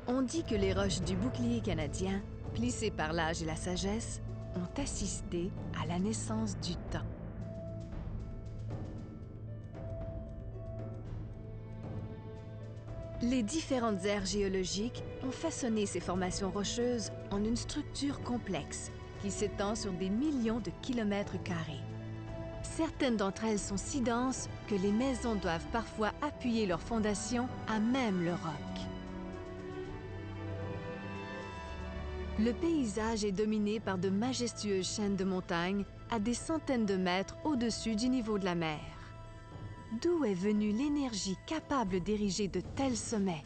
On dit que les roches du bouclier canadien, plissées par l'âge et la sagesse, ont assisté à la naissance du temps. Les différentes ères géologiques ont façonné ces formations rocheuses en une structure complexe qui s'étend sur des millions de kilomètres carrés. Certaines d'entre elles sont si denses que les maisons doivent parfois appuyer leurs fondations à même le roc. Le paysage est dominé par de majestueuses chaînes de montagnes à des centaines de mètres au-dessus du niveau de la mer. D'où est venue l'énergie capable d'ériger de tels sommets?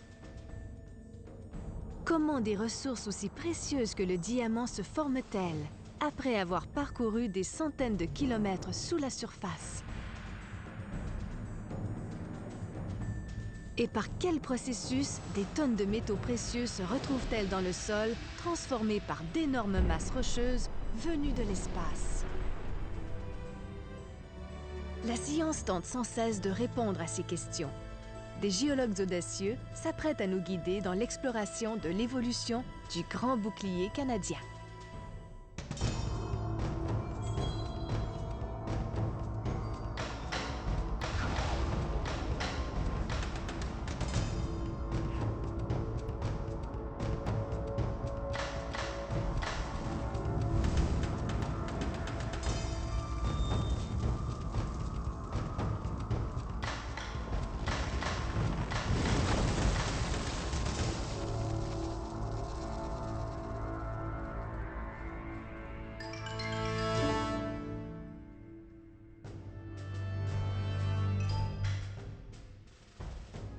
Comment des ressources aussi précieuses que le diamant se forment-elles après avoir parcouru des centaines de kilomètres sous la surface? Et par quel processus des tonnes de métaux précieux se retrouvent-elles dans le sol, transformées par d'énormes masses rocheuses venues de l'espace? La science tente sans cesse de répondre à ces questions. Des géologues audacieux s'apprêtent à nous guider dans l'exploration de l'évolution du Grand Bouclier canadien.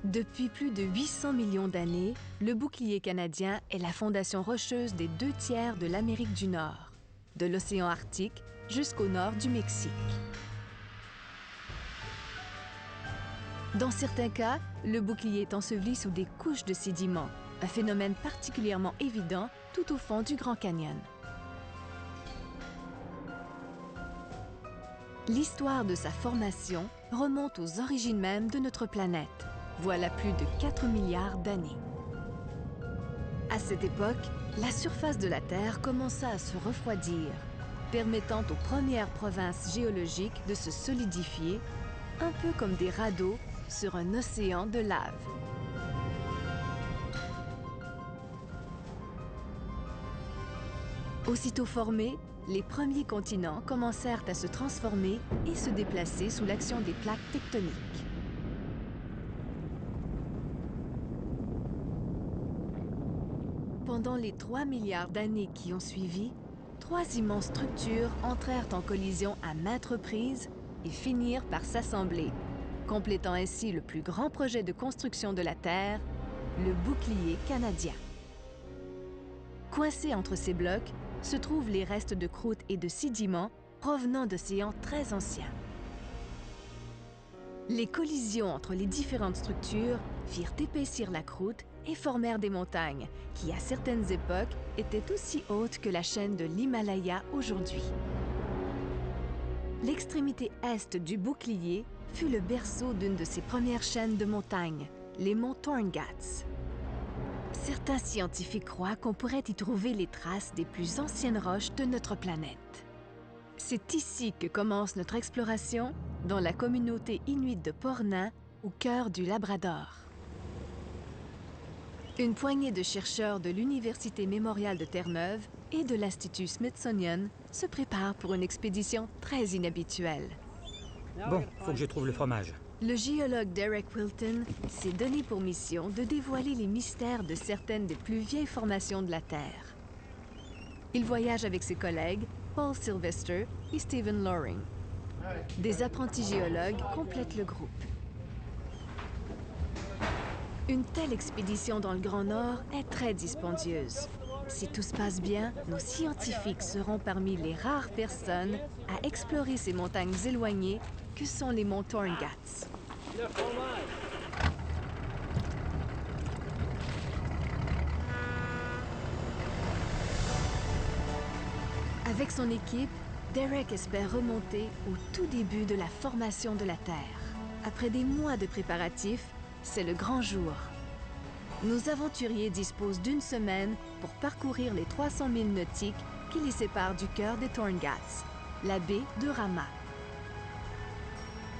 Depuis plus de 800 millions d'années, le bouclier canadien est la fondation rocheuse des 2/3 de l'Amérique du Nord, de l'océan Arctique jusqu'au nord du Mexique. Dans certains cas, le bouclier est enseveli sous des couches de sédiments, un phénomène particulièrement évident tout au fond du Grand Canyon. L'histoire de sa formation remonte aux origines même de notre planète. Voilà plus de 4 milliards d'années. À cette époque, la surface de la Terre commença à se refroidir, permettant aux premières provinces géologiques de se solidifier, un peu comme des radeaux sur un océan de lave. Aussitôt formés, les premiers continents commencèrent à se transformer et se déplacer sous l'action des plaques tectoniques. Pendant les 3 milliards d'années qui ont suivi, 3 immenses structures entrèrent en collision à maintes reprises et finirent par s'assembler, complétant ainsi le plus grand projet de construction de la Terre, le bouclier canadien. Coincés entre ces blocs se trouvent les restes de croûte et de sédiments provenant d'océans très anciens. Les collisions entre les différentes structures firent épaissir la croûte et formèrent des montagnes qui, à certaines époques, étaient aussi hautes que la chaîne de l'Himalaya aujourd'hui. L'extrémité est du bouclier fut le berceau d'une de ces premières chaînes de montagnes, les monts Torngat. Certains scientifiques croient qu'on pourrait y trouver les traces des plus anciennes roches de notre planète. C'est ici que commence notre exploration, dans la communauté inuite de Portnain, au cœur du Labrador. Une poignée de chercheurs de l'Université mémoriale de Terre-Neuve et de l'Institut Smithsonian se préparent pour une expédition très inhabituelle. Bon, faut que je trouve le fromage. Le géologue Derek Wilton s'est donné pour mission de dévoiler les mystères de certaines des plus vieilles formations de la Terre. Il voyage avec ses collègues Paul Sylvester et Stephen Loring. Des apprentis géologues complètent le groupe. Une telle expédition dans le Grand Nord est très dispendieuse. Si tout se passe bien, nos scientifiques seront parmi les rares personnes à explorer ces montagnes éloignées que sont les monts Torngat. Avec son équipe, Derek espère remonter au tout début de la formation de la Terre. Après des mois de préparatifs, c'est le grand jour. Nos aventuriers disposent d'une semaine pour parcourir les 300 milles nautiques qui les séparent du cœur des Torngatz, la baie de Rama.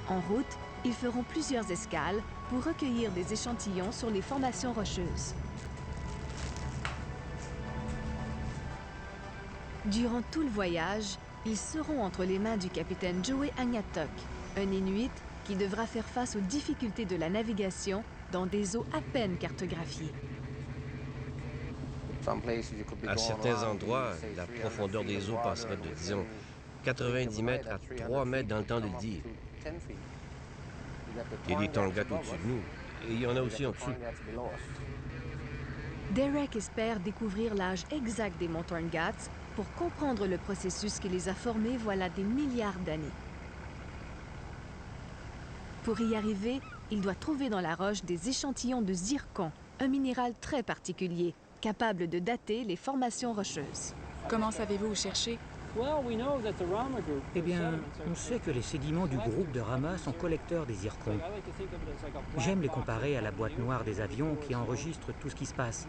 En route, ils feront plusieurs escales pour recueillir des échantillons sur les formations rocheuses. Durant tout le voyage, ils seront entre les mains du capitaine Joey Agnatok, un Inuit qui devra faire face aux difficultés de la navigation dans des eaux à peine cartographiées. À certains endroits, la profondeur des eaux passerait de, disons, 90 mètres à 3 mètres dans le temps de le dire. Il y a des Tongass au-dessus de nous, et il y en a aussi en dessous. Derek espère découvrir l'âge exact des monts Torngatz pour comprendre le processus qui les a formés voilà des milliards d'années. Pour y arriver, il doit trouver dans la roche des échantillons de zircon, un minéral très particulier, capable de dater les formations rocheuses. Comment savez-vous où chercher? Eh bien, on sait que les sédiments du groupe de Rama sont collecteurs des zircons. J'aime les comparer à la boîte noire des avions qui enregistre tout ce qui se passe.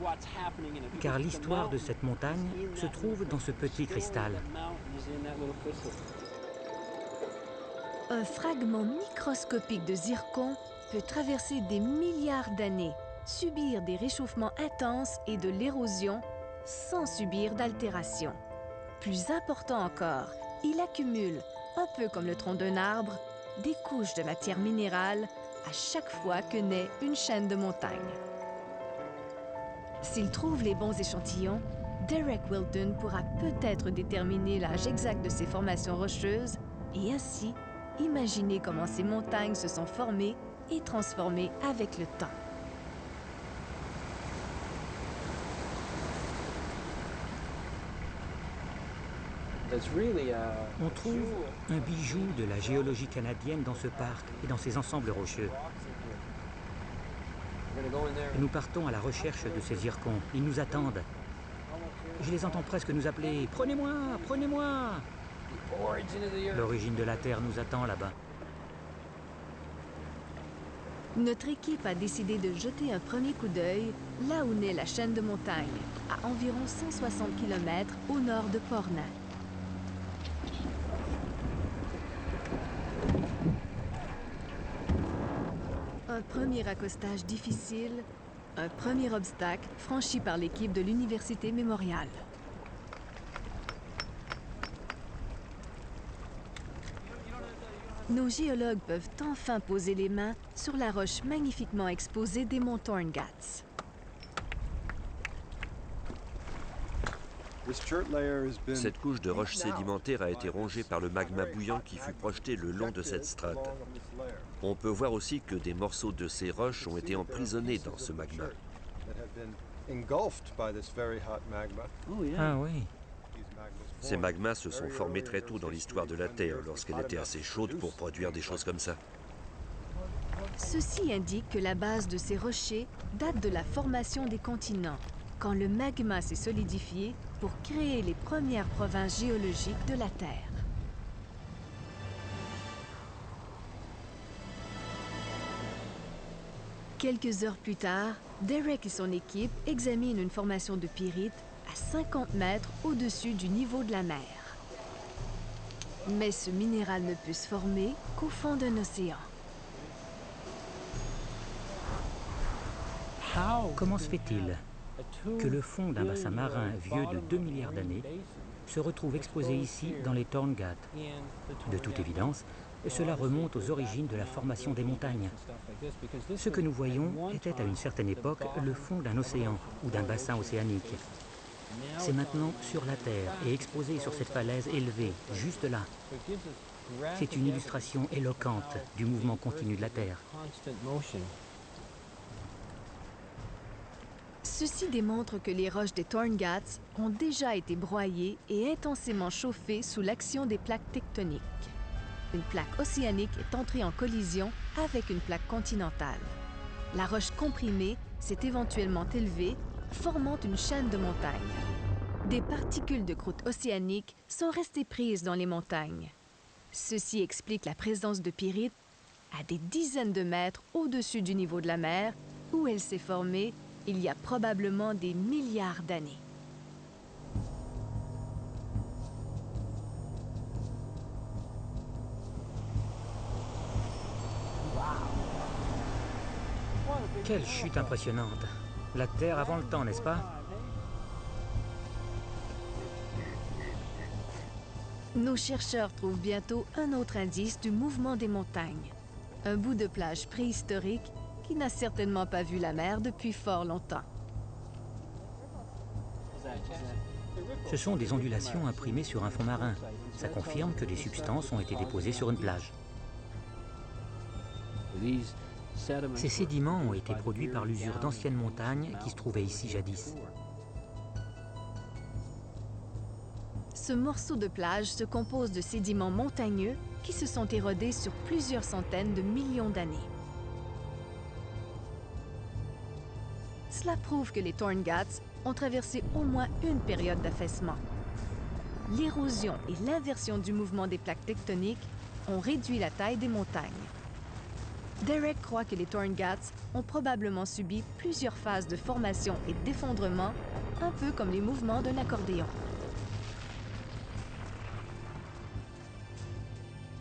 Car l'histoire de cette montagne se trouve dans ce petit cristal. Un fragment microscopique de zircon peut traverser des milliards d'années, subir des réchauffements intenses et de l'érosion sans subir d'altération. Plus important encore, il accumule, un peu comme le tronc d'un arbre, des couches de matière minérale à chaque fois que naît une chaîne de montagnes. S'il trouve les bons échantillons, Derek Wilton pourra peut-être déterminer l'âge exact de ces formations rocheuses et ainsi imaginer comment ces montagnes se sont formées et transformées avec le temps. On trouve un bijou de la géologie canadienne dans ce parc et dans ces ensembles rocheux. Nous partons à la recherche de ces zircons. Ils nous attendent. Je les entends presque nous appeler « Prenez-moi, prenez-moi !» L'origine de la Terre nous attend là-bas. Notre équipe a décidé de jeter un premier coup d'œil là où naît la chaîne de montagnes, à environ 160 km au nord de Portneuf. Un premier accostage difficile, un premier obstacle franchi par l'équipe de l'Université Mémorial. Nos géologues peuvent enfin poser les mains sur la roche magnifiquement exposée des monts Torngatz. Cette couche de roche sédimentaire a été rongée par le magma bouillant qui fut projeté le long de cette strate. On peut voir aussi que des morceaux de ces roches ont été emprisonnés dans ce magma. Ah oui. Ces magmas se sont formés très tôt dans l'histoire de la Terre, lorsqu'elle était assez chaude pour produire des choses comme ça. Ceci indique que la base de ces rochers date de la formation des continents, quand le magma s'est solidifié pour créer les premières provinces géologiques de la Terre. Quelques heures plus tard, Derek et son équipe examinent une formation de pyrite à 50 mètres au-dessus du niveau de la mer. Mais ce minéral ne peut se former qu'au fond d'un océan. Comment se fait-il que le fond d'un bassin marin vieux de 2 milliards d'années se retrouve exposé ici dans les Torngatz? De toute évidence, cela remonte aux origines de la formation des montagnes. Ce que nous voyons était à une certaine époque le fond d'un océan ou d'un bassin océanique. C'est maintenant sur la Terre et exposé sur cette falaise élevée, juste là. C'est une illustration éloquente du mouvement continu de la Terre. Ceci démontre que les roches des Torngatz ont déjà été broyées et intensément chauffées sous l'action des plaques tectoniques. Une plaque océanique est entrée en collision avec une plaque continentale. La roche comprimée s'est éventuellement élevée, formant une chaîne de montagnes. Des particules de croûte océanique sont restées prises dans les montagnes. Ceci explique la présence de pyrite à des dizaines de mètres au-dessus du niveau de la mer, où elle s'est formée il y a probablement des milliards d'années. Quelle chute impressionnante! La Terre avant le temps, n'est-ce pas? Nos chercheurs trouvent bientôt un autre indice du mouvement des montagnes. Un bout de plage préhistorique qui n'a certainement pas vu la mer depuis fort longtemps. Ce sont des ondulations imprimées sur un fond marin. Ça confirme que des substances ont été déposées sur une plage. Ces sédiments ont été produits par l'usure d'anciennes montagnes qui se trouvaient ici jadis. Ce morceau de plage se compose de sédiments montagneux qui se sont érodés sur plusieurs centaines de millions d'années. Cela prouve que les Torngads ont traversé au moins une période d'affaissement. L'érosion et l'inversion du mouvement des plaques tectoniques ont réduit la taille des montagnes. Derek croit que les Torngads ont probablement subi plusieurs phases de formation et d'effondrement, un peu comme les mouvements d'un accordéon.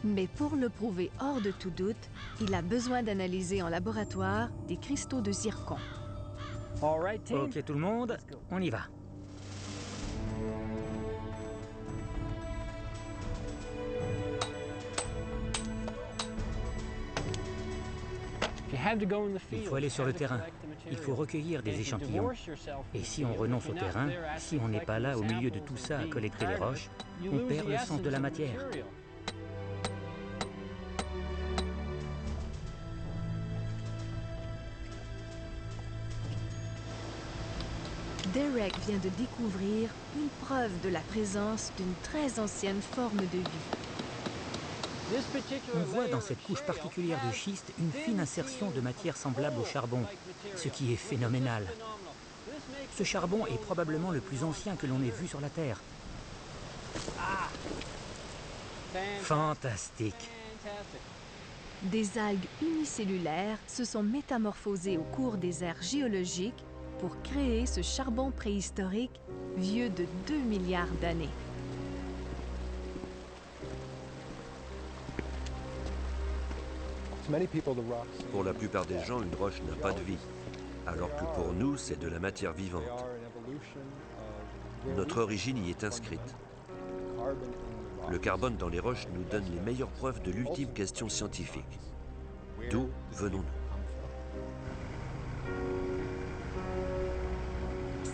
Mais pour le prouver hors de tout doute, il a besoin d'analyser en laboratoire des cristaux de zircon. Ok tout le monde, on y va. Il faut aller sur le terrain. Il faut recueillir des échantillons. Et si on renonce au terrain, si on n'est pas là au milieu de tout ça à collecter les roches, on perd le sens de la matière. Derek vient de découvrir une preuve de la présence d'une très ancienne forme de vie. On voit dans cette couche particulière de schiste une fine insertion de matière semblable au charbon, ce qui est phénoménal. Ce charbon est probablement le plus ancien que l'on ait vu sur la Terre. Fantastique! Des algues unicellulaires se sont métamorphosées au cours des ères géologiques pour créer ce charbon préhistorique vieux de 2 milliards d'années. Pour la plupart des gens, une roche n'a pas de vie, alors que pour nous, c'est de la matière vivante. Notre origine y est inscrite. Le carbone dans les roches nous donne les meilleures preuves de l'ultime question scientifique. D'où venons-nous?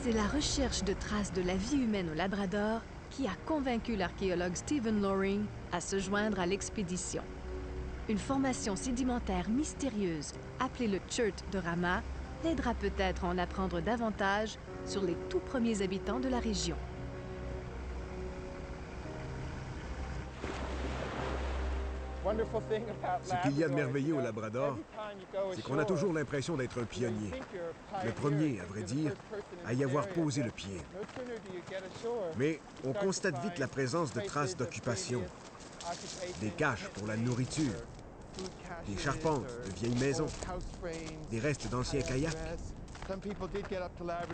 C'est la recherche de traces de la vie humaine au Labrador qui a convaincu l'archéologue Stephen Loring à se joindre à l'expédition. Une formation sédimentaire mystérieuse, appelée le Chert de Rama, l'aidera peut-être à en apprendre davantage sur les tout premiers habitants de la région. Ce qu'il y a de merveilleux au Labrador, c'est qu'on a toujours l'impression d'être un pionnier. Le premier, à vrai dire, à y avoir posé le pied. Mais on constate vite la présence de traces d'occupation. Des caches pour la nourriture, des charpentes de vieilles maisons, des restes d'anciens kayaks.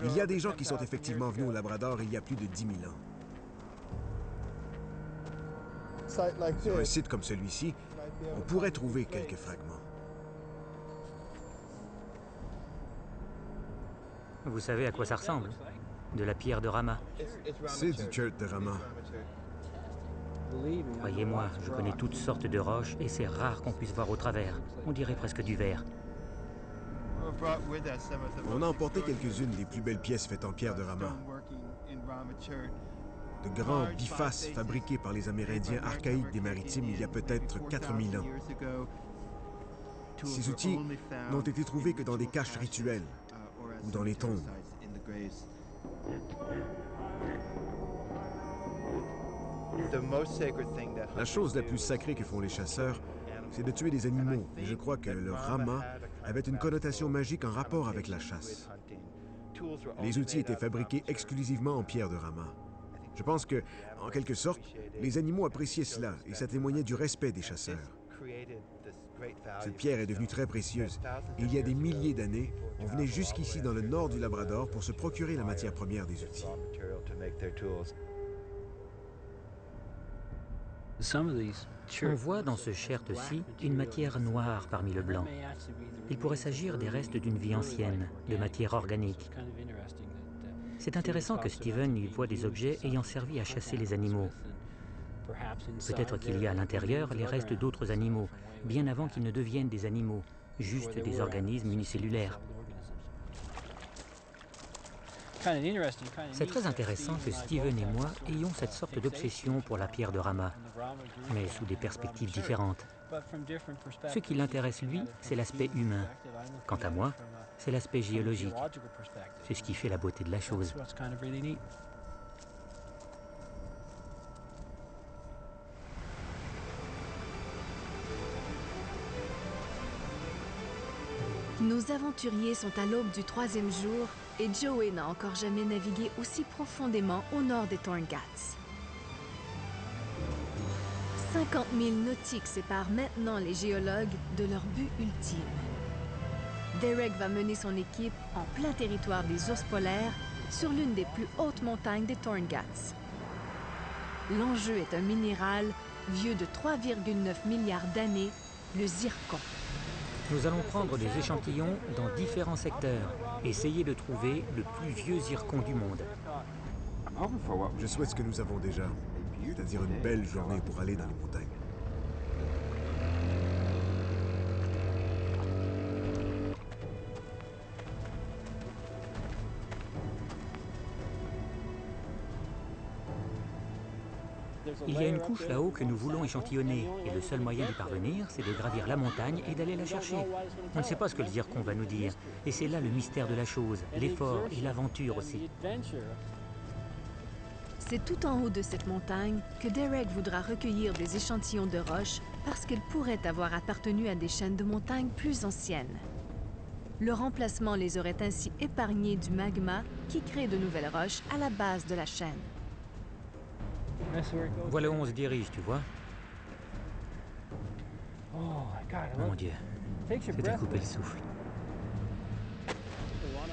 Il y a des gens qui sont effectivement venus au Labrador il y a plus de 10 000 ans. Sur un site comme celui-ci, on pourrait trouver quelques fragments. Vous savez à quoi ça ressemble? De la pierre de Rama. C'est du Chert de Rama. Croyez-moi, je connais toutes sortes de roches et c'est rare qu'on puisse voir au travers. On dirait presque du verre. On a emporté quelques-unes des plus belles pièces faites en pierre de Rama. De grands bifaces fabriqués par les Amérindiens archaïques des Maritimes il y a peut-être 4000 ans. Ces outils n'ont été trouvés que dans des caches rituelles ou dans les tombes. La chose la plus sacrée que font les chasseurs, c'est de tuer des animaux. Et je crois que le Rama avait une connotation magique en rapport avec la chasse. Les outils étaient fabriqués exclusivement en pierre de Rama. Je pense que, en quelque sorte, les animaux appréciaient cela et ça témoignait du respect des chasseurs. Cette pierre est devenue très précieuse. Et il y a des milliers d'années, on venait jusqu'ici dans le nord du Labrador pour se procurer la matière première des outils. On voit dans ce chert-ci une matière noire parmi le blanc. Il pourrait s'agir des restes d'une vie ancienne, de matière organique. C'est intéressant que Steven y voit des objets ayant servi à chasser les animaux. Peut-être qu'il y a à l'intérieur les restes d'autres animaux, bien avant qu'ils ne deviennent des animaux, juste des organismes unicellulaires. C'est très intéressant que Steven et moi ayons cette sorte d'obsession pour la pierre de Rama, mais sous des perspectives différentes. Ce qui l'intéresse, lui, c'est l'aspect humain. Quant à moi, c'est l'aspect géologique. C'est ce qui fait la beauté de la chose. Nos aventuriers sont à l'aube du 3e jour et Joey n'a encore jamais navigué aussi profondément au nord des Torngats. 50 000 nautiques séparent maintenant les géologues de leur but ultime. Derek va mener son équipe en plein territoire des ours polaires sur l'une des plus hautes montagnes des Torngats. L'enjeu est un minéral vieux de 3,9 milliards d'années, le zircon. Nous allons prendre des échantillons dans différents secteurs et essayer de trouver le plus vieux zircon du monde. Je souhaite ce que nous avons déjà, c'est-à-dire une belle journée pour aller dans les montagnes. Il y a une couche là-haut que nous voulons échantillonner, et le seul moyen d'y parvenir, c'est de gravir la montagne et d'aller la chercher. On ne sait pas ce que le zircon va nous dire, et c'est là le mystère de la chose, l'effort et l'aventure aussi. C'est tout en haut de cette montagne que Derek voudra recueillir des échantillons de roches parce qu'ils pourraient avoir appartenu à des chaînes de montagnes plus anciennes. Le remplacement les aurait ainsi épargnés du magma qui crée de nouvelles roches à la base de la chaîne. Voilà où on se dirige, tu vois. Mon Dieu, c'est à couper le souffle.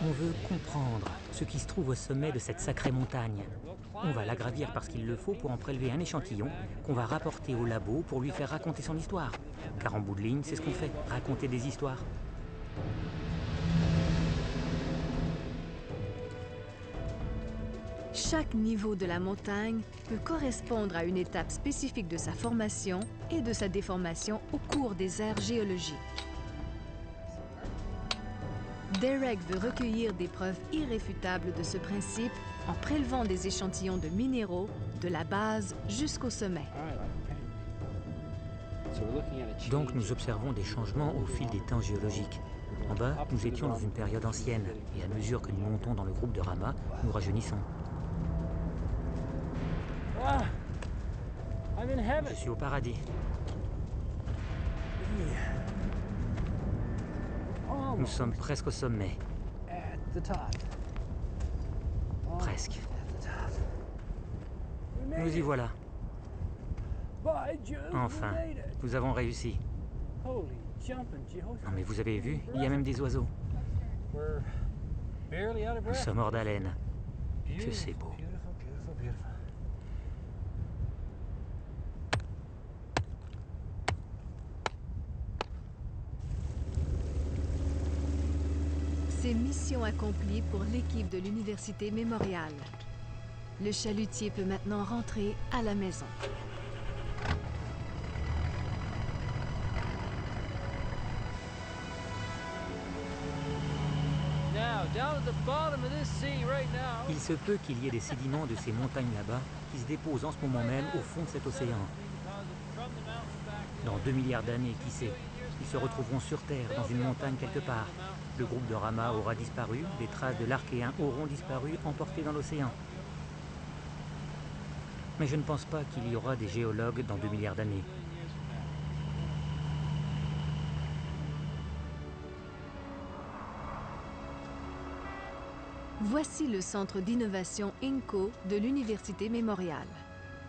On veut comprendre ce qui se trouve au sommet de cette sacrée montagne. On va la gravir parce qu'il le faut pour en prélever un échantillon qu'on va rapporter au labo pour lui faire raconter son histoire. Car en bout de ligne, c'est ce qu'on fait, raconter des histoires. Chaque niveau de la montagne peut correspondre à une étape spécifique de sa formation et de sa déformation au cours des ères géologiques. Derek veut recueillir des preuves irréfutables de ce principe en prélevant des échantillons de minéraux de la base jusqu'au sommet. Donc nous observons des changements au fil des temps géologiques. En bas, nous étions dans une période ancienne, et à mesure que nous montons dans le groupe de Rama, nous rajeunissons. Je suis au paradis. Nous sommes presque au sommet. Presque. Nous y voilà. Enfin, nous avons réussi. Non mais vous avez vu, il y a même des oiseaux. Nous sommes hors d'haleine. Que c'est beau. C'est mission accomplie pour l'équipe de l'Université Mémorial. Le chalutier peut maintenant rentrer à la maison. Il se peut qu'il y ait des sédiments de ces montagnes là-bas qui se déposent en ce moment même au fond de cet océan. Dans 2 milliards d'années, qui sait, ils se retrouveront sur Terre, dans une montagne quelque part. Le groupe de Rama aura disparu, les traces de l'Archéen auront disparu, emportées dans l'océan. Mais je ne pense pas qu'il y aura des géologues dans 2 milliards d'années. Voici le centre d'innovation INCO de l'Université Mémorial.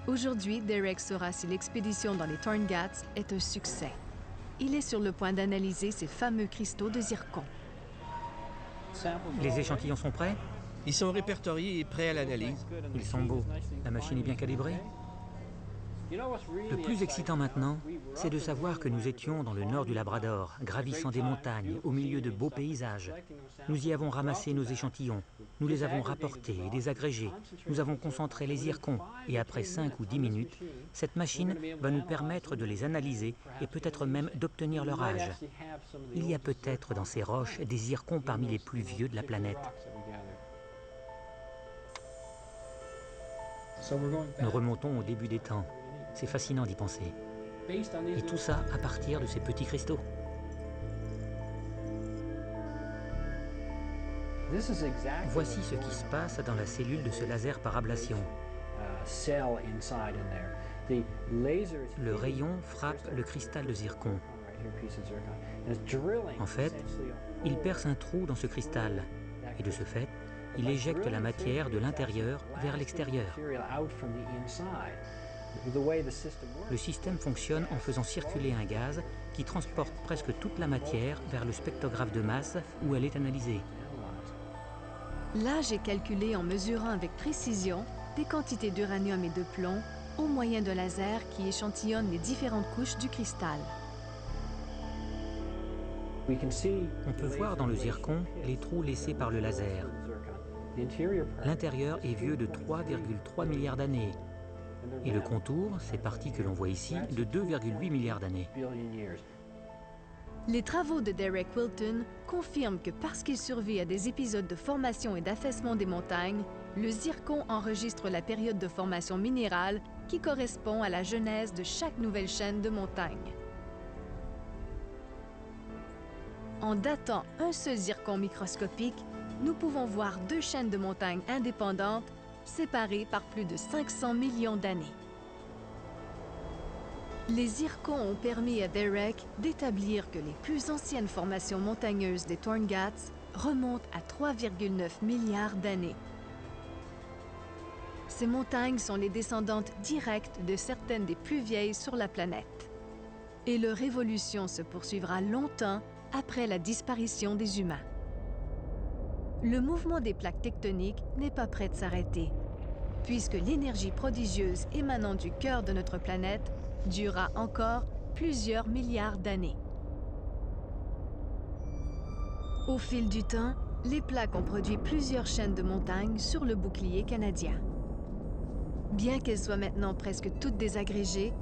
Aujourd'hui, Derek saura si l'expédition dans les Torngats est un succès. il est sur le point d'analyser ces fameux cristaux de zircon. Les échantillons sont prêts? Ils sont répertoriés et prêts à l'analyse. Ils sont beaux. La machine est bien calibrée? Le plus excitant maintenant, c'est de savoir que nous étions dans le nord du Labrador, gravissant des montagnes, au milieu de beaux paysages. Nous y avons ramassé nos échantillons, nous les avons rapportés et désagrégés, nous avons concentré les zircons, et après 5 ou 10 minutes, cette machine va nous permettre de les analyser et peut-être même d'obtenir leur âge. Il y a peut-être dans ces roches des zircons parmi les plus vieux de la planète. Nous remontons au début des temps. C'est fascinant d'y penser. Et tout ça à partir de ces petits cristaux. Voici ce qui se passe dans la cellule de ce laser par ablation. Le rayon frappe le cristal de zircon. En fait, il perce un trou dans ce cristal. Et de ce fait, il éjecte la matière de l'intérieur vers l'extérieur. Le système fonctionne en faisant circuler un gaz qui transporte presque toute la matière vers le spectrographe de masse où elle est analysée. L'âge est calculé en mesurant avec précision des quantités d'uranium et de plomb au moyen de lasers qui échantillonnent les différentes couches du cristal. On peut voir dans le zircon les trous laissés par le laser. L'intérieur est vieux de 3,3 milliards d'années. Et le contour, ces parties que l'on voit ici, de 2,8 milliards d'années. Les travaux de Derek Wilton confirment que parce qu'il survit à des épisodes de formation et d'affaissement des montagnes, le zircon enregistre la période de formation minérale qui correspond à la genèse de chaque nouvelle chaîne de montagnes. En datant un seul zircon microscopique, nous pouvons voir 2 chaînes de montagnes indépendantes séparées par plus de 500 millions d'années. Les zircons ont permis à Derek d'établir que les plus anciennes formations montagneuses des Torngats remontent à 3,9 milliards d'années. Ces montagnes sont les descendantes directes de certaines des plus vieilles sur la planète. Et leur évolution se poursuivra longtemps après la disparition des humains. Le mouvement des plaques tectoniques n'est pas prêt de s'arrêter, puisque l'énergie prodigieuse émanant du cœur de notre planète durera encore plusieurs milliards d'années. Au fil du temps, les plaques ont produit plusieurs chaînes de montagnes sur le bouclier canadien. Bien qu'elles soient maintenant presque toutes désagrégées,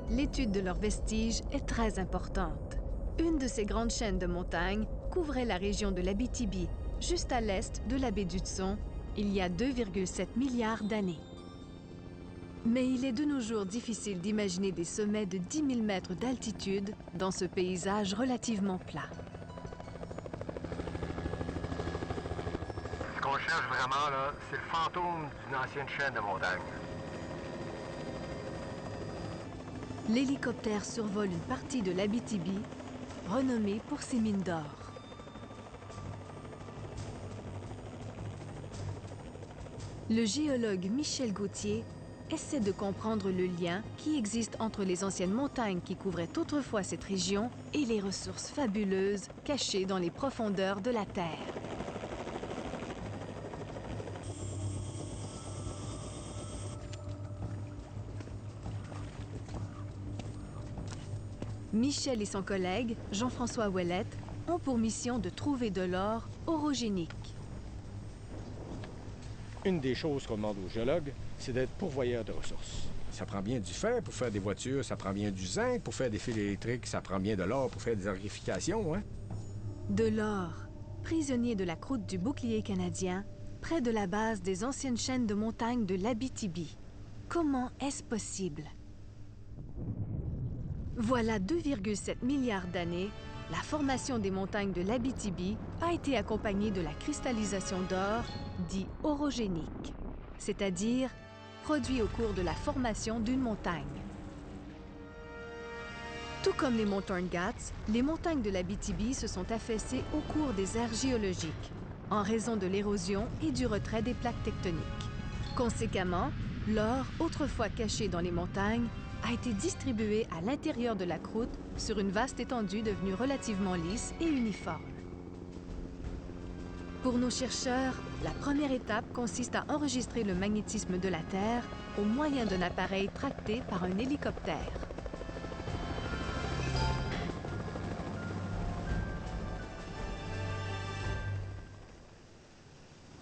l'étude de leurs vestiges est très importante. Une de ces grandes chaînes de montagnes couvrait la région de l'Abitibi, juste à l'est de la baie d'Hudson, il y a 2,7 milliards d'années. Mais il est de nos jours difficile d'imaginer des sommets de 10 000 mètres d'altitude dans ce paysage relativement plat. Ce qu'on cherche vraiment, là, c'est le fantôme d'une ancienne chaîne de montagne. L'hélicoptère survole une partie de l'Abitibi, renommée pour ses mines d'or. Le géologue Michel Gauthier essaie de comprendre le lien qui existe entre les anciennes montagnes qui couvraient autrefois cette région et les ressources fabuleuses cachées dans les profondeurs de la Terre. Michel et son collègue, Jean-François Ouellette, ont pour mission de trouver de l'or orogénique. Une des choses qu'on demande aux géologues, c'est d'être pourvoyeur de ressources. Ça prend bien du fer pour faire des voitures, ça prend bien du zinc pour faire des fils électriques, ça prend bien de l'or pour faire des agrifications, hein? De l'or, prisonnier de la croûte du bouclier canadien, près de la base des anciennes chaînes de montagnes de l'Abitibi. Comment est-ce possible? Voilà 2,7 milliards d'années, la formation des montagnes de l'Abitibi a été accompagnée de la cristallisation d'or, dit orogénique, c'est-à-dire produit au cours de la formation d'une montagne. Tout comme les monts Torngats, les montagnes de l'Abitibi se sont affaissées au cours des ères géologiques, en raison de l'érosion et du retrait des plaques tectoniques. Conséquemment, l'or, autrefois caché dans les montagnes, a été distribué à l'intérieur de la croûte sur une vaste étendue devenue relativement lisse et uniforme. Pour nos chercheurs, la première étape consiste à enregistrer le magnétisme de la Terre au moyen d'un appareil tracté par un hélicoptère.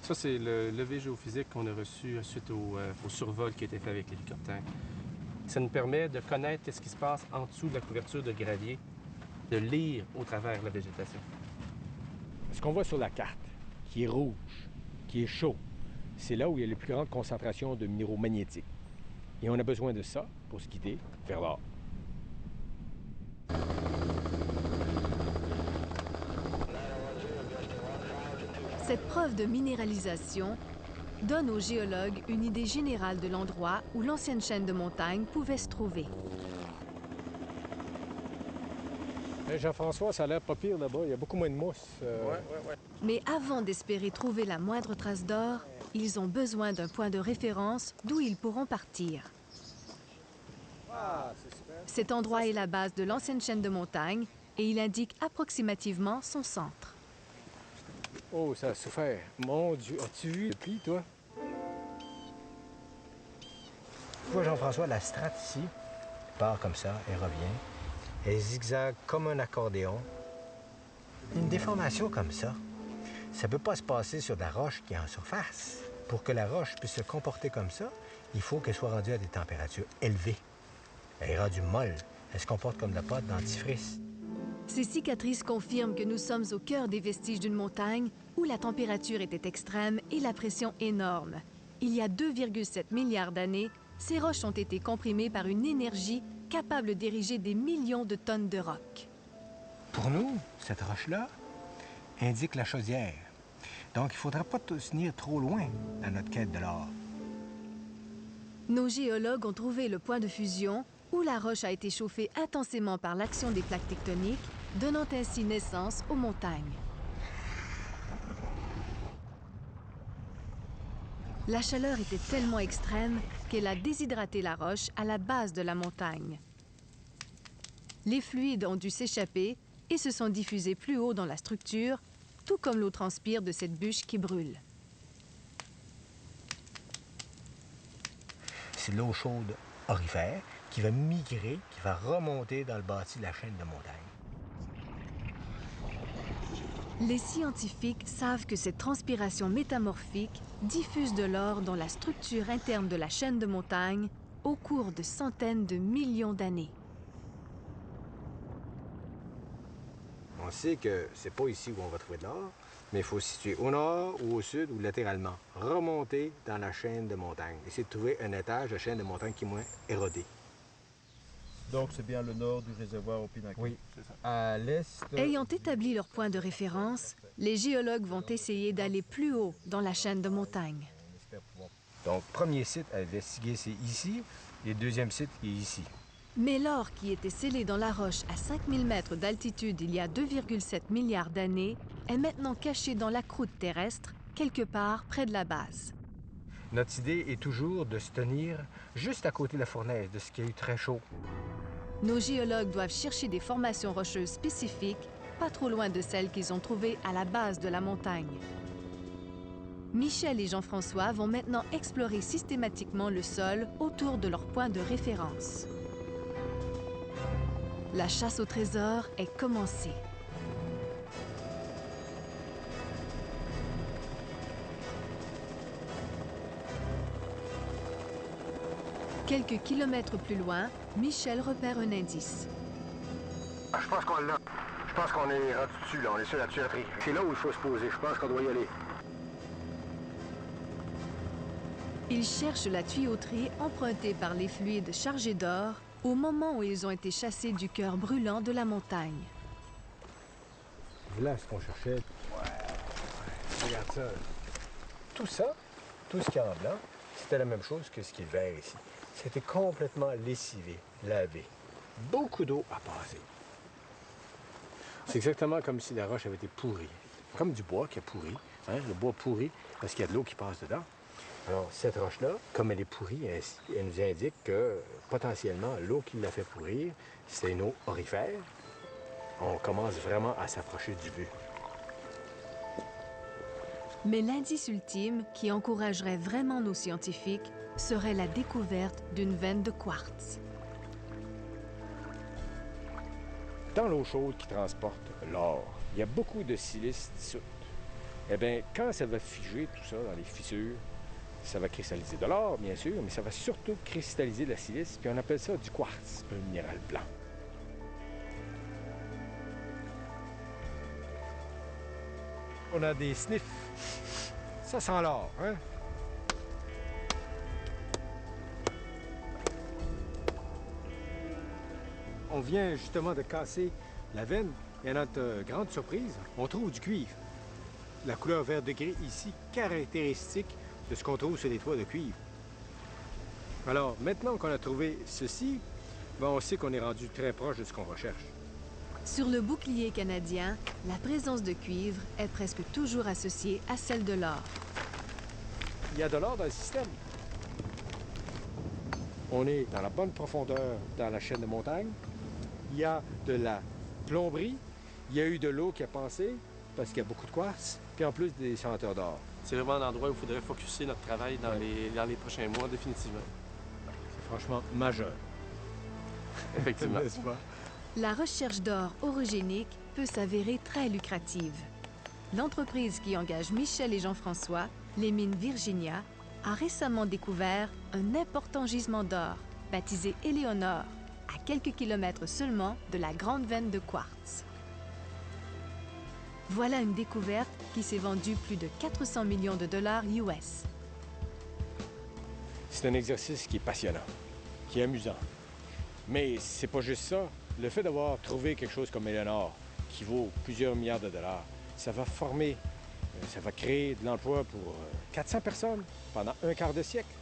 Ça, c'est le levé géophysique qu'on a reçu suite au survol qui a été fait avec l'hélicoptère. Ça nous permet de connaître ce qui se passe en dessous de la couverture de gravier, de lire au travers la végétation. Ce qu'on voit sur la carte, qui est rouge, qui est chaud, c'est là où il y a les plus grandes concentrations de minéraux magnétiques. Et on a besoin de ça pour se guider vers l'or. Cette preuve de minéralisation donne aux géologues une idée générale de l'endroit où l'ancienne chaîne de montagnes pouvait se trouver. Jean-François, ça a l'air pas pire là-bas. Il y a beaucoup moins de mousse. Mais avant d'espérer trouver la moindre trace d'or, ils ont besoin d'un point de référence d'où ils pourront partir. Cet endroit est la base de l'ancienne chaîne de montagnes et il indique approximativement son centre. Oh, ça a souffert. Mon Dieu, as-tu vu le pli, toi? Tu vois, Jean-François, la strate ici part comme ça, elle revient. Elle zigzague comme un accordéon. Une déformation comme ça, ça ne peut pas se passer sur de la roche qui est en surface. Pour que la roche puisse se comporter comme ça, il faut qu'elle soit rendue à des températures élevées. Elle est rendue molle. Elle se comporte comme de la pâte dentifrice. Ces cicatrices confirment que nous sommes au cœur des vestiges d'une montagne où la température était extrême et la pression énorme. Il y a 2,7 milliards d'années, ces roches ont été comprimées par une énergie capable d'ériger des millions de tonnes de roc. Pour nous, cette roche-là indique la chaudière. Donc, il ne faudra pas tenir trop loin à notre quête de l'or. Nos géologues ont trouvé le point de fusion où la roche a été chauffée intensément par l'action des plaques tectoniques, donnant ainsi naissance aux montagnes. La chaleur était tellement extrême qu'elle a déshydraté la roche à la base de la montagne. Les fluides ont dû s'échapper et se sont diffusés plus haut dans la structure, tout comme l'eau transpire de cette bûche qui brûle. C'est l'eau chaude aurifère qui va migrer, qui va remonter dans le bâti de la chaîne de montagne. Les scientifiques savent que cette transpiration métamorphique diffuse de l'or dans la structure interne de la chaîne de montagne au cours de centaines de millions d'années. On sait que c'est pas ici où on va trouver de l'or, mais il faut se situer au nord ou au sud ou latéralement, remonter dans la chaîne de montagne, essayer de trouver un étage de chaîne de montagne qui est moins érodé. Donc c'est bien le nord du réservoir au Pinnacle. Oui, c'est ça. À l'est... Ayant établi leur point de référence, les géologues vont essayer d'aller plus haut dans la chaîne de montagne. Donc, premier site à investiguer, c'est ici, et le deuxième site est ici. Mais l'or qui était scellé dans la roche à 5000 mètres d'altitude il y a 2,7 milliards d'années est maintenant caché dans la croûte terrestre, quelque part près de la base. Notre idée est toujours de se tenir juste à côté de la fournaise, de ce qui a eu très chaud. Nos géologues doivent chercher des formations rocheuses spécifiques, pas trop loin de celles qu'ils ont trouvées à la base de la montagne. Michel et Jean-François vont maintenant explorer systématiquement le sol autour de leur point de référence. La chasse au trésor est commencée. Quelques kilomètres plus loin, Michel repère un indice. Je pense qu'on l'a. Je pense qu'on est rendu dessus, là. On est sur la tuyauterie. C'est là où il faut se poser. Je pense qu'on doit y aller. Ils cherchent la tuyauterie empruntée par les fluides chargés d'or au moment où ils ont été chassés du cœur brûlant de la montagne. Voilà ce qu'on cherchait. Ouais. Regarde ça. Tout ça, tout ce qui est en blanc, c'était la même chose que ce qui est vert ici. C'était complètement lessivé, lavé. Beaucoup d'eau à passer. C'est exactement comme si la roche avait été pourrie. Comme du bois qui a pourri. Hein? Le bois pourri parce qu'il y a de l'eau qui passe dedans. Alors, cette roche-là, comme elle est pourrie, elle nous indique que potentiellement, l'eau qui l'a fait pourrir, c'est une eau aurifère. On commence vraiment à s'approcher du but. Mais l'indice ultime qui encouragerait vraiment nos scientifiques serait la découverte d'une veine de quartz. Dans l'eau chaude qui transporte l'or, il y a beaucoup de silice dissoute. Eh bien, quand ça va figer tout ça dans les fissures, ça va cristalliser de l'or, bien sûr, mais ça va surtout cristalliser de la silice, puis on appelle ça du quartz, un minéral blanc. On a des sniffs. Ça sent l'or, hein? On vient justement de casser la veine et à notre grande surprise, on trouve du cuivre. La couleur vert de gris ici, caractéristique de ce qu'on trouve sur les toits de cuivre. Alors, maintenant qu'on a trouvé ceci, ben, on sait qu'on est rendu très proche de ce qu'on recherche. Sur le bouclier canadien, la présence de cuivre est presque toujours associée à celle de l'or. Il y a de l'or dans le système. On est dans la bonne profondeur dans la chaîne de montagne. Il y a de la plomberie. Il y a eu de l'eau qui a passé parce qu'il y a beaucoup de quartz. Puis en plus des senteurs d'or. C'est vraiment un endroit où il faudrait focusser notre travail dans les prochains mois, définitivement. C'est franchement majeur. Effectivement. N'est-ce pas? La recherche d'or orogénique peut s'avérer très lucrative. L'entreprise qui engage Michel et Jean-François, les mines Virginia, a récemment découvert un important gisement d'or, baptisé Éléonore, à quelques kilomètres seulement de la grande veine de quartz. Voilà une découverte qui s'est vendue plus de 400 millions de dollars US. C'est un exercice qui est passionnant, qui est amusant. Mais c'est pas juste ça. Le fait d'avoir trouvé quelque chose comme Éléonore, qui vaut plusieurs milliards de dollars, ça va former, ça va créer de l'emploi pour 400 personnes pendant un quart de siècle.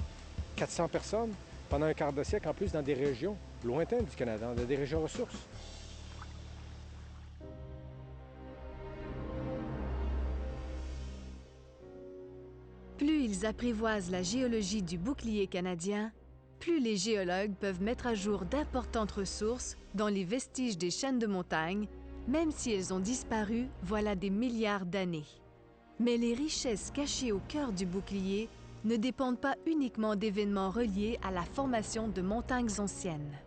400 personnes pendant un quart de siècle, en plus dans des régions lointaines du Canada, dans des régions ressources. Plus ils apprivoisent la géologie du bouclier canadien, plus les géologues peuvent mettre à jour d'importantes ressources dans les vestiges des chaînes de montagnes, même si elles ont disparu voilà des milliards d'années. Mais les richesses cachées au cœur du bouclier ne dépendent pas uniquement d'événements reliés à la formation de montagnes anciennes.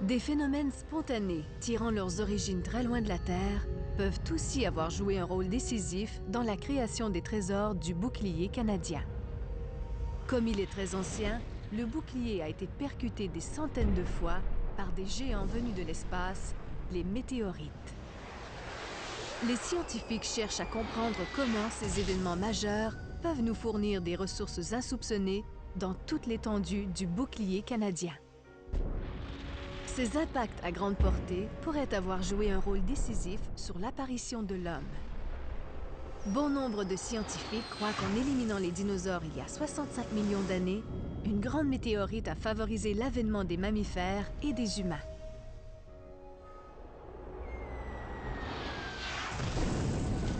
Des phénomènes spontanés tirant leurs origines très loin de la Terre peuvent aussi avoir joué un rôle décisif dans la création des trésors du bouclier canadien. Comme il est très ancien, le bouclier a été percuté des centaines de fois par des géants venus de l'espace, les météorites. Les scientifiques cherchent à comprendre comment ces événements majeurs peuvent nous fournir des ressources insoupçonnées dans toute l'étendue du bouclier canadien. Ces impacts à grande portée pourraient avoir joué un rôle décisif sur l'apparition de l'homme. Bon nombre de scientifiques croient qu'en éliminant les dinosaures il y a 65 millions d'années, une grande météorite a favorisé l'avènement des mammifères et des humains.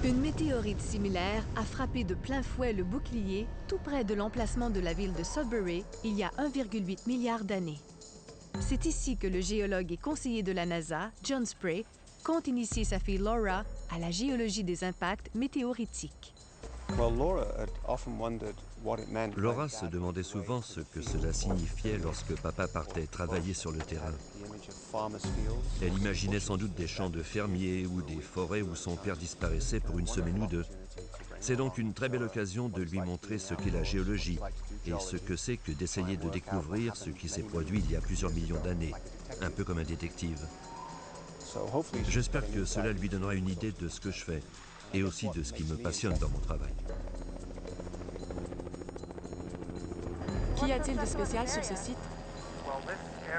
Une météorite similaire a frappé de plein fouet le bouclier tout près de l'emplacement de la ville de Sudbury il y a 1,8 milliard d'années. C'est ici que le géologue et conseiller de la NASA, John Spray, compte initier sa fille Laura à la géologie des impacts météoritiques. Laura se demandait souvent ce que cela signifiait lorsque papa partait travailler sur le terrain. Elle imaginait sans doute des champs de fermiers ou des forêts où son père disparaissait pour une semaine ou deux. C'est donc une très belle occasion de lui montrer ce qu'est la géologie et ce que c'est que d'essayer de découvrir ce qui s'est produit il y a plusieurs millions d'années, un peu comme un détective. J'espère que cela lui donnera une idée de ce que je fais et aussi de ce qui me passionne dans mon travail. Qu'y a-t-il de spécial sur ce site?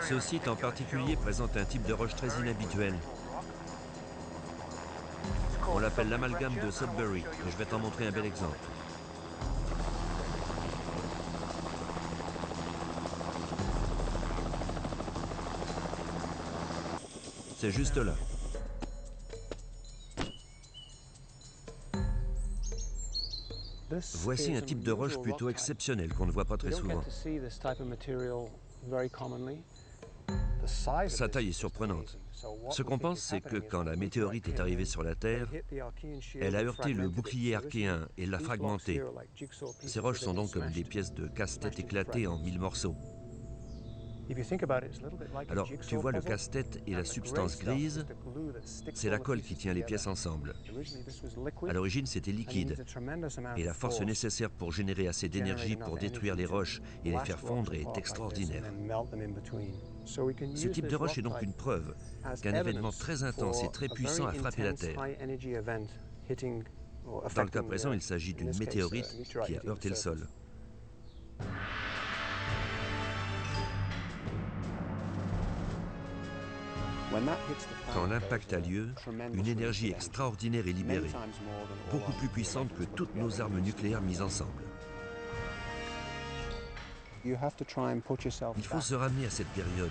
Ce site en particulier présente un type de roche très inhabituel. On l'appelle l'amalgame de Sudbury et je vais t'en montrer un bel exemple. C'est juste là. Voici un type de roche plutôt exceptionnel qu'on ne voit pas très souvent. Sa taille est surprenante. Ce qu'on pense, c'est que quand la météorite est arrivée sur la Terre, elle a heurté le bouclier archéen et l'a fragmenté. Ces roches sont donc comme des pièces de casse-tête éclatées en 1000 morceaux. Alors, tu vois le casse-tête et la substance grise, c'est la colle qui tient les pièces ensemble. À l'origine, c'était liquide, et la force nécessaire pour générer assez d'énergie pour détruire les roches et les faire fondre est extraordinaire. Ce type de roche est donc une preuve qu'un événement très intense et très puissant a frappé la Terre. Dans le cas présent, il s'agit d'une météorite qui a heurté le sol. Quand l'impact a lieu, une énergie extraordinaire est libérée, beaucoup plus puissante que toutes nos armes nucléaires mises ensemble. Il faut se ramener à cette période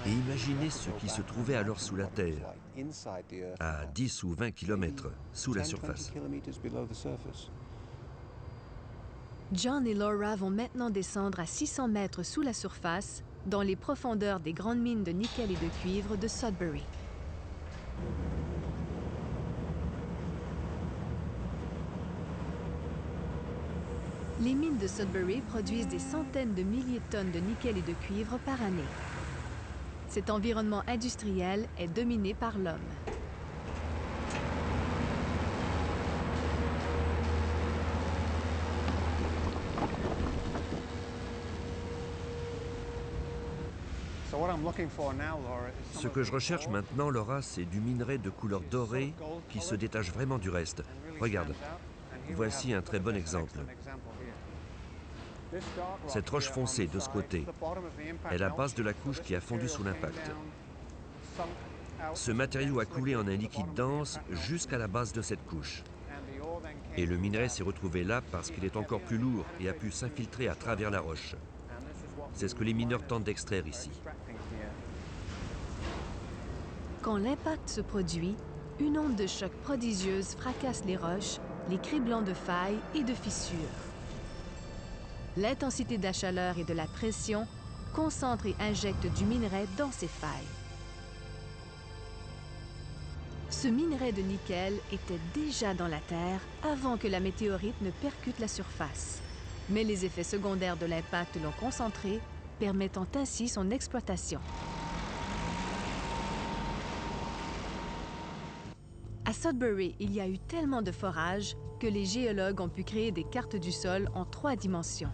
et imaginer ce qui se trouvait alors sous la Terre, à 10 ou 20 kilomètres sous la surface. John et Laura vont maintenant descendre à 600 mètres sous la surface, dans les profondeurs des grandes mines de nickel et de cuivre de Sudbury. Les mines de Sudbury produisent des centaines de milliers de tonnes de nickel et de cuivre par année. Cet environnement industriel est dominé par l'homme. Ce que je recherche maintenant, Laura, c'est du minerai de couleur dorée qui se détache vraiment du reste. Regarde, voici un très bon exemple. Cette roche foncée de ce côté est la base de la couche qui a fondu sous l'impact. Ce matériau a coulé en un liquide dense jusqu'à la base de cette couche. Et le minerai s'est retrouvé là parce qu'il est encore plus lourd et a pu s'infiltrer à travers la roche. C'est ce que les mineurs tentent d'extraire ici. Quand l'impact se produit, une onde de choc prodigieuse fracasse les roches, les criblant de failles et de fissures. L'intensité de la chaleur et de la pression concentre et injecte du minerai dans ces failles. Ce minerai de nickel était déjà dans la Terre avant que la météorite ne percute la surface. Mais les effets secondaires de l'impact l'ont concentré, permettant ainsi son exploitation. À Sudbury, il y a eu tellement de forages que les géologues ont pu créer des cartes du sol en 3 dimensions.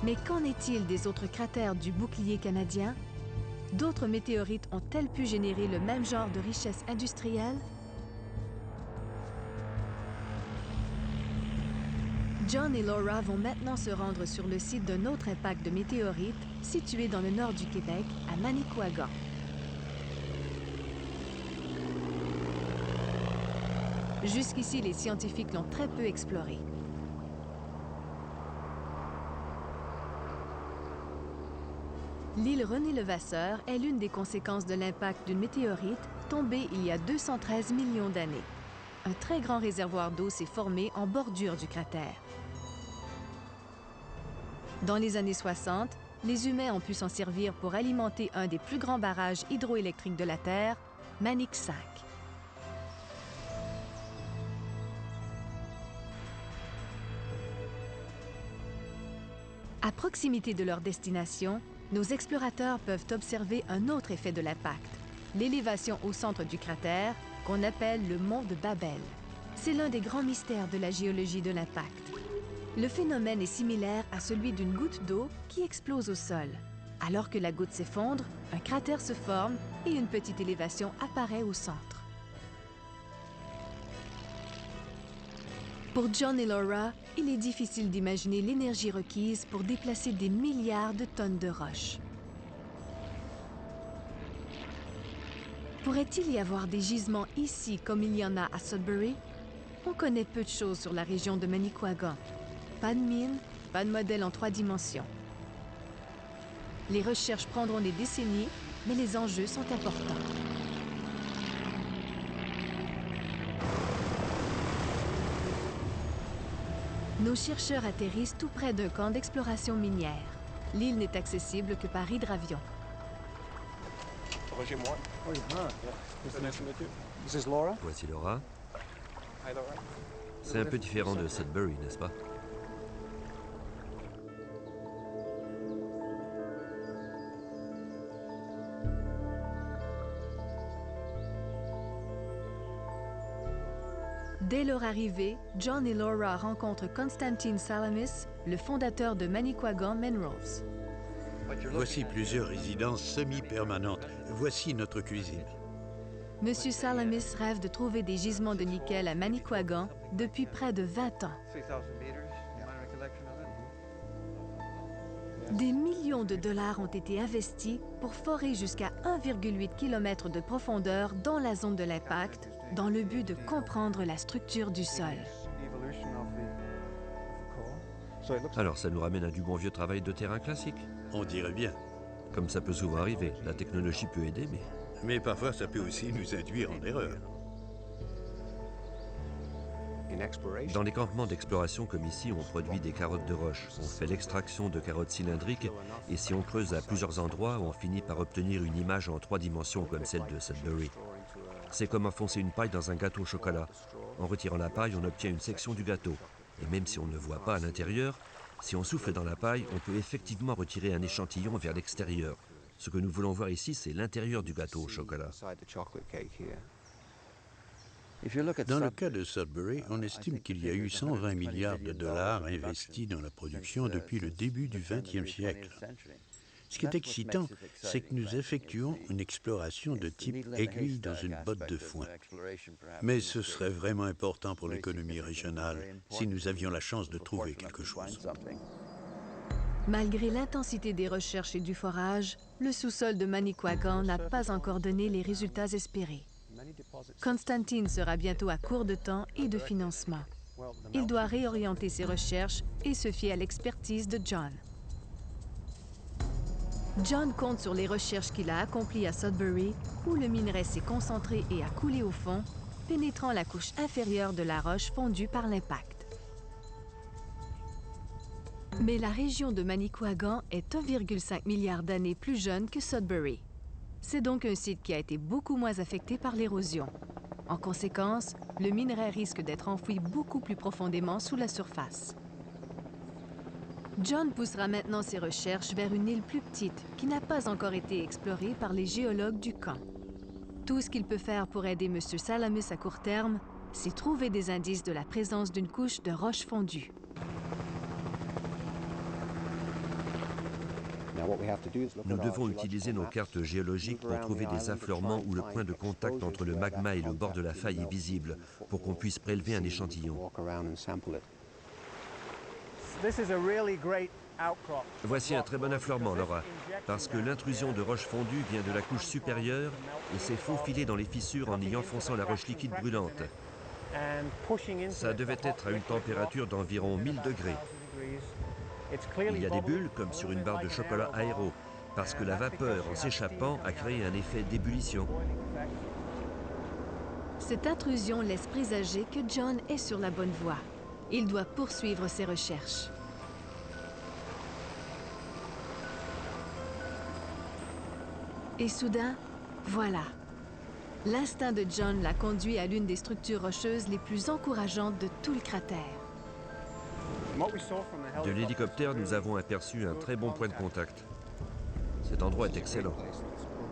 Mais qu'en est-il des autres cratères du bouclier canadien? D'autres météorites ont-elles pu générer le même genre de richesse industrielle? John et Laura vont maintenant se rendre sur le site d'un autre impact de météorite situé dans le nord du Québec, à Manicouagan. Jusqu'ici, les scientifiques l'ont très peu exploré. L'île René-Levasseur est l'une des conséquences de l'impact d'une météorite tombée il y a 213 millions d'années. Un très grand réservoir d'eau s'est formé en bordure du cratère. Dans les années 60, les humains ont pu s'en servir pour alimenter un des plus grands barrages hydroélectriques de la Terre, Manic 5. À proximité de leur destination, nos explorateurs peuvent observer un autre effet de l'impact, l'élévation au centre du cratère, qu'on appelle le mont de Babel. C'est l'un des grands mystères de la géologie de l'impact. Le phénomène est similaire à celui d'une goutte d'eau qui explose au sol. Alors que la goutte s'effondre, un cratère se forme et une petite élévation apparaît au centre. Pour John et Laura, il est difficile d'imaginer l'énergie requise pour déplacer des milliards de tonnes de roches. Pourrait-il y avoir des gisements ici comme il y en a à Sudbury? On connaît peu de choses sur la région de Manicouagan. Pas de mine, pas de modèle en 3 dimensions. Les recherches prendront des décennies, mais les enjeux sont importants. Nos chercheurs atterrissent tout près d'un camp d'exploration minière. L'île n'est accessible que par hydravion. Voici Laura. C'est un peu différent de Sudbury, n'est-ce pas? Dès leur arrivée, John et Laura rencontrent Constantine Salamis, le fondateur de Manicouagan Minerals. Voici plusieurs résidences semi-permanentes. Voici notre cuisine. Monsieur Salamis rêve de trouver des gisements de nickel à Manicouagan depuis près de 20 ans. Des millions de dollars ont été investis pour forer jusqu'à 1,8 km de profondeur dans la zone de l'impact, dans le but de comprendre la structure du sol. Alors ça nous ramène à du bon vieux travail de terrain classique. On dirait bien. Comme ça peut souvent arriver, la technologie peut aider, mais... Mais parfois ça peut aussi nous induire en erreur. Dans les campements d'exploration comme ici, on produit des carottes de roche. On fait l'extraction de carottes cylindriques et si on creuse à plusieurs endroits, on finit par obtenir une image en 3 dimensions comme celle de Sudbury. C'est comme enfoncer une paille dans un gâteau au chocolat. En retirant la paille, on obtient une section du gâteau. Et même si on ne voit pas à l'intérieur, si on souffle dans la paille, on peut effectivement retirer un échantillon vers l'extérieur. Ce que nous voulons voir ici, c'est l'intérieur du gâteau au chocolat. Dans le cas de Sudbury, on estime qu'il y a eu 120 milliards de dollars investis dans la production depuis le début du XXe siècle. Ce qui est excitant, c'est que nous effectuons une exploration de type aiguille dans une botte de foin. Mais ce serait vraiment important pour l'économie régionale si nous avions la chance de trouver quelque chose. Malgré l'intensité des recherches et du forage, le sous-sol de Manicouagan n'a pas encore donné les résultats espérés. Constantine sera bientôt à court de temps et de financement. Il doit réorienter ses recherches et se fier à l'expertise de John. John compte sur les recherches qu'il a accomplies à Sudbury, où le minerai s'est concentré et a coulé au fond, pénétrant la couche inférieure de la roche fondue par l'impact. Mais la région de Manicouagan est 1,5 milliard d'années plus jeune que Sudbury. C'est donc un site qui a été beaucoup moins affecté par l'érosion. En conséquence, le minerai risque d'être enfoui beaucoup plus profondément sous la surface. John poussera maintenant ses recherches vers une île plus petite qui n'a pas encore été explorée par les géologues du camp. Tout ce qu'il peut faire pour aider M. Salamis à court terme, c'est trouver des indices de la présence d'une couche de roche fondue. Nous devons utiliser nos cartes géologiques pour trouver des affleurements où le point de contact entre le magma et le bord de la faille est visible, pour qu'on puisse prélever un échantillon. Voici un très bon affleurement, Laura, parce que l'intrusion de roche fondue vient de la couche supérieure et s'est faufilée dans les fissures en y enfonçant la roche liquide brûlante. Ça devait être à une température d'environ 1000 degrés. Il y a des bulles comme sur une barre de chocolat aéro, parce que la vapeur, en s'échappant, a créé un effet d'ébullition. Cette intrusion laisse présager que John est sur la bonne voie. Il doit poursuivre ses recherches. Et soudain, voilà. L'instinct de John l'a conduit à l'une des structures rocheuses les plus encourageantes de tout le cratère. De l'hélicoptère, nous avons aperçu un très bon point de contact. Cet endroit est excellent.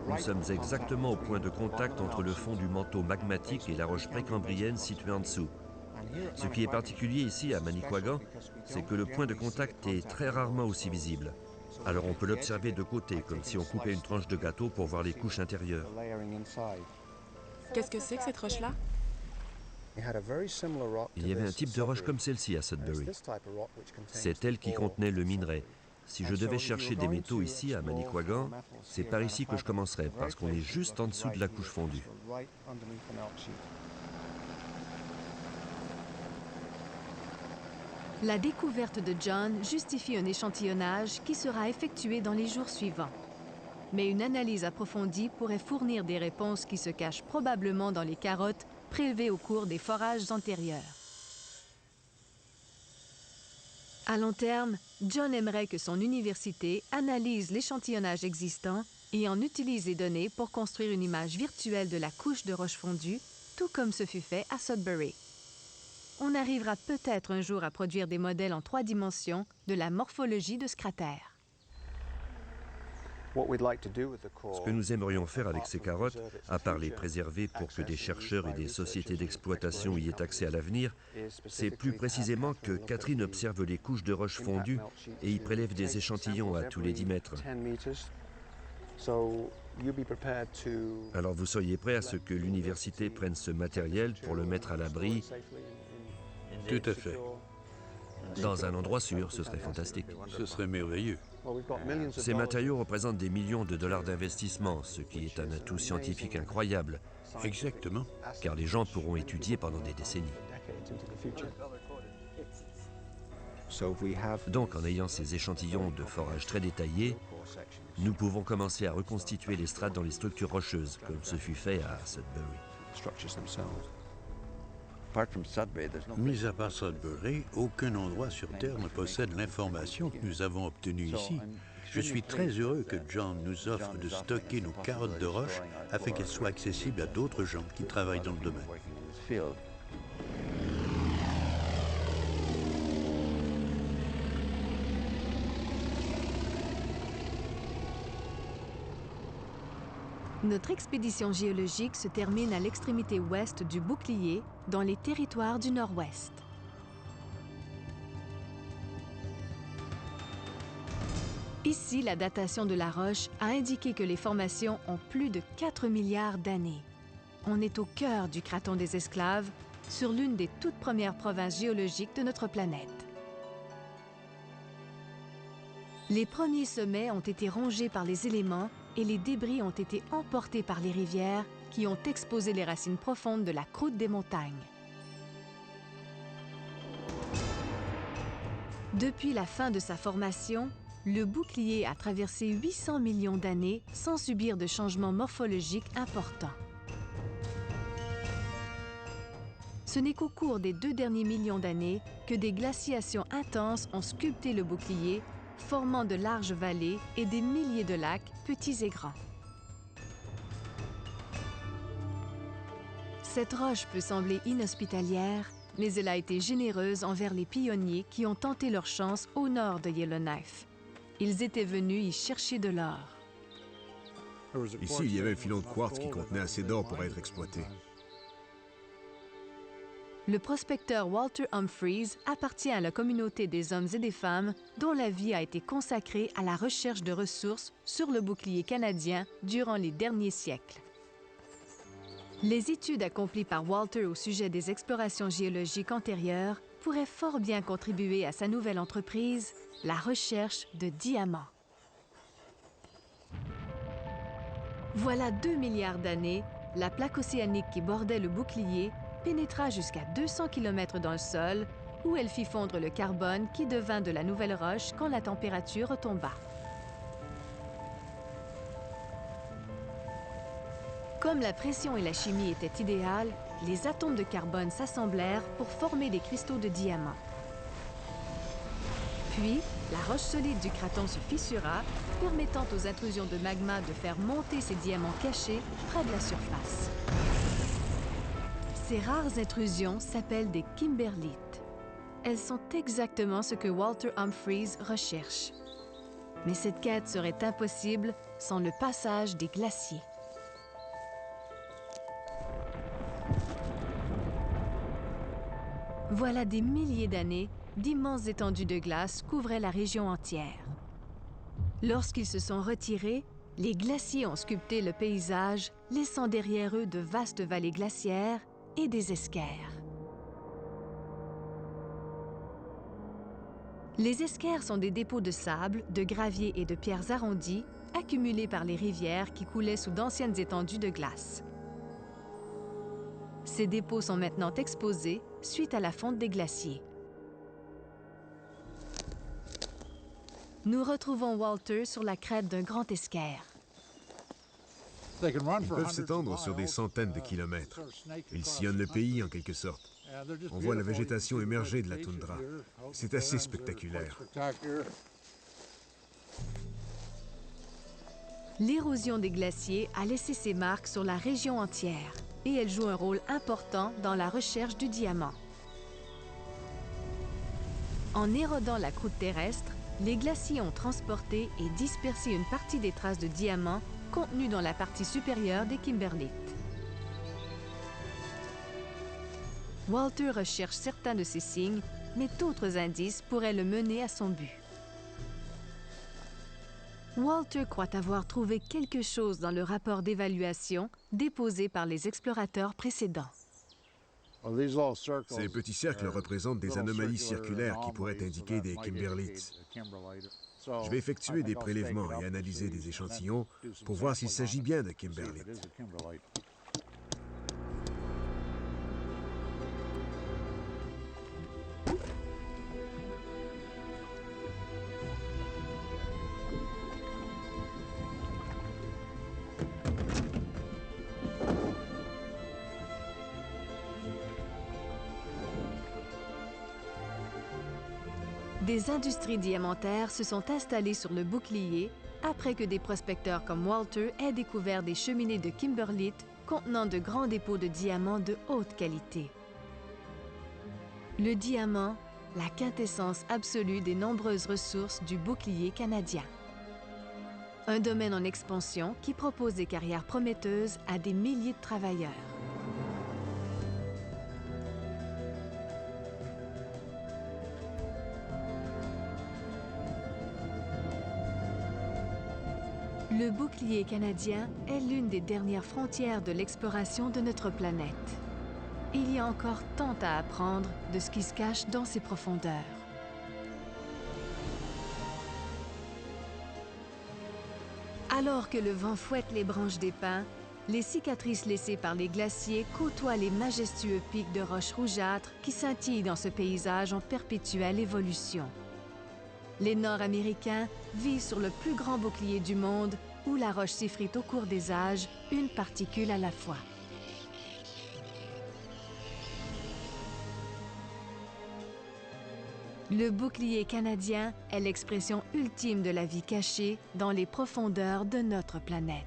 Nous sommes exactement au point de contact entre le fond du manteau magmatique et la roche précambrienne située en dessous. Ce qui est particulier ici à Manicouagan, c'est que le point de contact est très rarement aussi visible. Alors on peut l'observer de côté, comme si on coupait une tranche de gâteau pour voir les couches intérieures. Qu'est-ce que c'est que cette roche-là? Il y avait un type de roche comme celle-ci à Sudbury. C'est elle qui contenait le minerai. Si je devais chercher des métaux ici à Manicouagan, c'est par ici que je commencerais, parce qu'on est juste en dessous de la couche fondue. La découverte de John justifie un échantillonnage qui sera effectué dans les jours suivants. mais une analyse approfondie pourrait fournir des réponses qui se cachent probablement dans les carottes prélevées au cours des forages antérieurs. À long terme, John aimerait que son université analyse l'échantillonnage existant et en utilise les données pour construire une image virtuelle de la couche de roche fondue, tout comme ce fut fait à Sudbury. On arrivera peut-être un jour à produire des modèles en 3 dimensions de la morphologie de ce cratère. Ce que nous aimerions faire avec ces carottes, à part les préserver pour que des chercheurs et des sociétés d'exploitation y aient accès à l'avenir, c'est plus précisément que Catherine observe les couches de roche fondues et y prélève des échantillons à tous les 10 mètres. Alors vous seriez prêt à ce que l'université prenne ce matériel pour le mettre à l'abri? Tout à fait. Dans un endroit sûr, ce serait fantastique. Ce serait merveilleux. Ces matériaux représentent des millions de dollars d'investissement, ce qui est un atout scientifique incroyable. Exactement. Car les gens pourront étudier pendant des décennies. Donc, en ayant ces échantillons de forage très détaillés, nous pouvons commencer à reconstituer les strates dans les structures rocheuses, comme ce fut fait à Sudbury. Mis à part Sudbury, aucun endroit sur Terre ne possède l'information que nous avons obtenue ici. Je suis très heureux que John nous offre de stocker nos carottes de roche afin qu'elles soient accessibles à d'autres gens qui travaillent dans le domaine. Notre expédition géologique se termine à l'extrémité ouest du bouclier, dans les territoires du Nord-Ouest. Ici, la datation de la roche a indiqué que les formations ont plus de 4 milliards d'années. On est au cœur du Craton des Esclaves, sur l'une des toutes premières provinces géologiques de notre planète. Les premiers sommets ont été rongés par les éléments et les débris ont été emportés par les rivières qui ont exposé les racines profondes de la croûte des montagnes. Depuis la fin de sa formation, le bouclier a traversé 800 millions d'années sans subir de changements morphologiques importants. Ce n'est qu'au cours des 2 derniers millions d'années que des glaciations intenses ont sculpté le bouclier, formant de larges vallées et des milliers de lacs, petits et grands. Cette roche peut sembler inhospitalière, mais elle a été généreuse envers les pionniers qui ont tenté leur chance au nord de Yellowknife. Ils étaient venus y chercher de l'or. Ici, il y avait un filon de quartz qui contenait assez d'or pour être exploité. Le prospecteur Walter Humphreys appartient à la communauté des hommes et des femmes dont la vie a été consacrée à la recherche de ressources sur le bouclier canadien durant les derniers siècles. Les études accomplies par Walter au sujet des explorations géologiques antérieures pourraient fort bien contribuer à sa nouvelle entreprise, la recherche de diamants. Voilà 2 milliards d'années, la plaque océanique qui bordait le bouclier pénétra jusqu'à 200 km dans le sol, où elle fit fondre le carbone qui devint de la nouvelle roche quand la température retomba. Comme la pression et la chimie étaient idéales, les atomes de carbone s'assemblèrent pour former des cristaux de diamants. Puis, la roche solide du craton se fissura, permettant aux intrusions de magma de faire monter ces diamants cachés près de la surface. Ces rares intrusions s'appellent des kimberlites. Elles sont exactement ce que Walter Humphreys recherche. Mais cette quête serait impossible sans le passage des glaciers. Voilà des milliers d'années, d'immenses étendues de glace couvraient la région entière. Lorsqu'ils se sont retirés, les glaciers ont sculpté le paysage, laissant derrière eux de vastes vallées glaciaires et des esquerres. Les esquerres sont des dépôts de sable, de gravier et de pierres arrondies accumulés par les rivières qui coulaient sous d'anciennes étendues de glace. Ces dépôts sont maintenant exposés suite à la fonte des glaciers. Nous retrouvons Walter sur la crête d'un grand esquerre. Ils peuvent s'étendre sur des centaines de kilomètres. Ils sillonnent le pays en quelque sorte. On voit la végétation émerger de la toundra. C'est assez spectaculaire. L'érosion des glaciers a laissé ses marques sur la région entière et elle joue un rôle important dans la recherche du diamant. En érodant la croûte terrestre, les glaciers ont transporté et dispersé une partie des traces de diamants contenues dans la partie supérieure des kimberlites. Walter recherche certains de ces signes, mais d'autres indices pourraient le mener à son but. Walter croit avoir trouvé quelque chose dans le rapport d'évaluation déposé par les explorateurs précédents. Ces petits cercles représentent des anomalies circulaires qui pourraient indiquer des kimberlites. Je vais effectuer des prélèvements et analyser des échantillons pour voir s'il s'agit bien de kimberlites. Des industries diamantaires se sont installées sur le bouclier après que des prospecteurs comme Walter aient découvert des cheminées de kimberlite contenant de grands dépôts de diamants de haute qualité. Le diamant, la quintessence absolue des nombreuses ressources du bouclier canadien. Un domaine en expansion qui propose des carrières prometteuses à des milliers de travailleurs. Le bouclier canadien est l'une des dernières frontières de l'exploration de notre planète. Il y a encore tant à apprendre de ce qui se cache dans ses profondeurs. Alors que le vent fouette les branches des pins, les cicatrices laissées par les glaciers côtoient les majestueux pics de roches rougeâtres qui scintillent dans ce paysage en perpétuelle évolution. Les Nord-Américains vivent sur le plus grand bouclier du monde où la roche s'effrite au cours des âges, une particule à la fois. Le bouclier canadien est l'expression ultime de la vie cachée dans les profondeurs de notre planète.